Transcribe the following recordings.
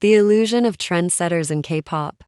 The illusion of trendsetters in K-pop.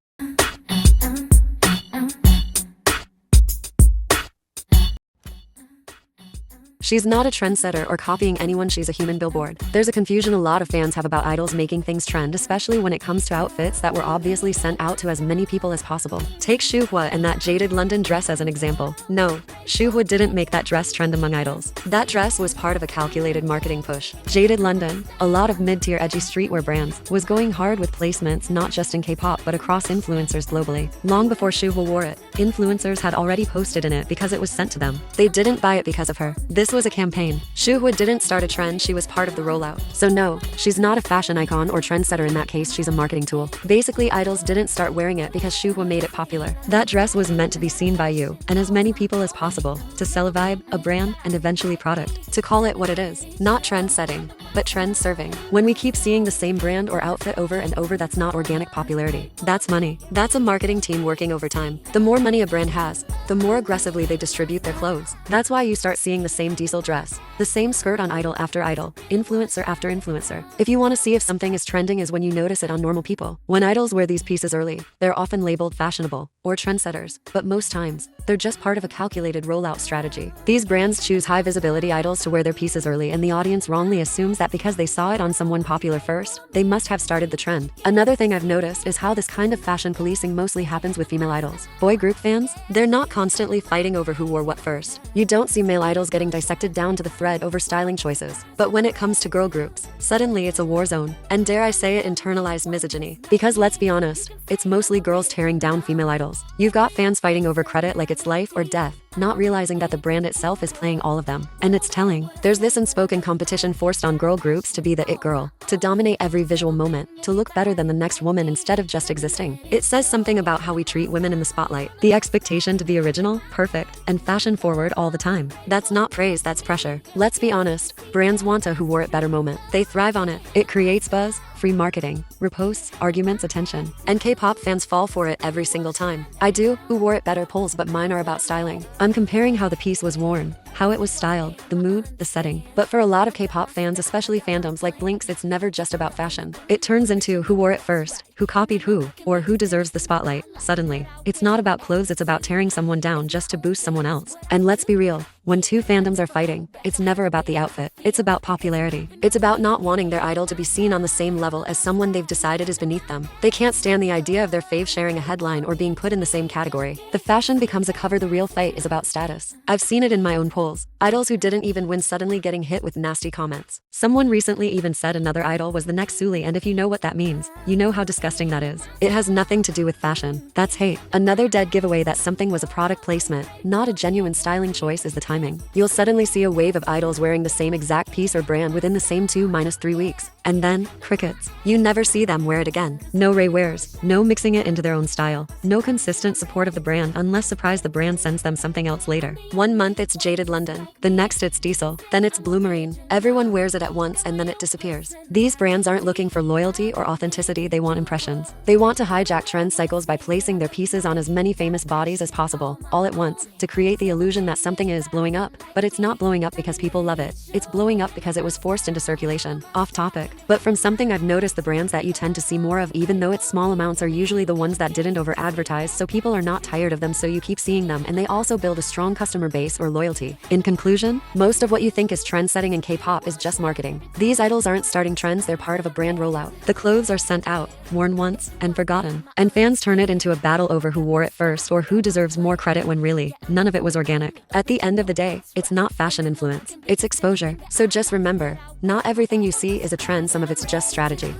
She's not a trendsetter or copying anyone, she's a human billboard. There's a confusion a lot of fans have about idols making things trend, especially when it comes to outfits that were obviously sent out to as many people as possible. Take Shuhwa and that Jaded London dress as an example. No, Shuhwa didn't make that dress trend among idols. That dress was part of a calculated marketing push. Jaded London, a lot of mid-tier edgy streetwear brands, was going hard with placements not just in K-pop but across influencers globally. Long before Shuhwa wore it, influencers had already posted in it because it was sent to them. They didn't buy it because of her. This was a campaign. Shuhwa didn't start a trend, she was part of the rollout. So no, she's not a fashion icon or trendsetter, in that case she's a marketing tool. Basically, idols didn't start wearing it because Shuhwa made it popular. That dress was meant to be seen by you and as many people as possible, to sell a vibe, a brand, and eventually product. To call it what it is, not trend setting, but trend serving. When we keep seeing the same brand or outfit over and over, that's not organic popularity. That's money. That's a marketing team working overtime. The more money a brand has, the more aggressively they distribute their clothes. That's why you start seeing the same diesel dress, the same skirt on idol after idol, influencer after influencer. If you want to see if something is trending is when you notice it on normal people. When idols wear these pieces early, they're often labeled fashionable or trendsetters, but most times, they're just part of a calculated rollout strategy. These brands choose high visibility idols to wear their pieces early, and the audience wrongly assumes that because they saw it on someone popular first, they must have started the trend. Another thing I've noticed is how this kind of fashion policing mostly happens with female idols. Boy group fans, they're not constantly fighting over who wore what first. You don't see male idols getting dissected down to the thread over styling choices. But when it comes to girl groups, suddenly it's a war zone. And dare I say it, internalized misogyny. Because let's be honest, it's mostly girls tearing down female idols. You've got fans fighting over credit like it's life or death, not realizing that the brand itself is playing all of them. And it's telling. There's this unspoken competition forced on girl groups to be the it girl, to dominate every visual moment, to look better than the next woman instead of just existing. It says something about how we treat women in the spotlight. The expectation to be original, perfect, and fashion forward all the time. That's not praise, that's pressure. Let's be honest, brands want a who wore it better moment. They thrive on it. It creates buzz, free marketing, reposts, arguments, attention. And K-pop fans fall for it every single time. I do who wore it better polls, but mine are about styling. I'm comparing how the piece was worn, how it was styled, the mood, the setting. But for a lot of K-pop fans, especially fandoms like Blink's, it's never just about fashion. It turns into who wore it first, who copied who, or who deserves the spotlight. Suddenly, it's not about clothes, it's about tearing someone down just to boost someone else. And let's be real, when two fandoms are fighting, it's never about the outfit. It's about popularity. It's about not wanting their idol to be seen on the same level as someone they've decided is beneath them. They can't stand the idea of their fave sharing a headline or being put in the same category. The fashion becomes a cover, the real fight is about status. I've seen it in my own polls. Idols who didn't even win suddenly getting hit with nasty comments. Someone recently even said another idol was the next Suli, and if you know what that means, you know how disgusting that is. It has nothing to do with fashion. That's hate. Another dead giveaway that something was a product placement, not a genuine styling choice, is the timing. You'll suddenly see a wave of idols wearing the same exact piece or brand within the same 2-3 weeks. And then, crickets. You never see them wear it again. No wears, no mixing it into their own style, no consistent support of the brand unless surprise the brand sends them something else later. 1 month it's Jaded London, the next it's Diesel, then it's Blue Marine. Everyone wears it at once and then it disappears. These brands aren't looking for loyalty or authenticity, they want impressions. They want to hijack trend cycles by placing their pieces on as many famous bodies as possible, all at once, to create the illusion that something is blowing up. But it's not blowing up because people love it. It's blowing up because it was forced into circulation. Off topic. But from something I've noticed, the brands that you tend to see more of, even though it's small amounts, are usually the ones that didn't over-advertise, so people are not tired of them, so you keep seeing them, and they also build a strong customer base or loyalty. In conclusion, most of what you think is trend-setting in K-pop is just marketing. These idols aren't starting trends, they're part of a brand rollout. The clothes are sent out, worn once, and forgotten. And fans turn it into a battle over who wore it first or who deserves more credit, when really, none of it was organic. At the end of the day, it's not fashion influence, it's exposure. So just remember, not everything you see is a trend, some of it's just strategy.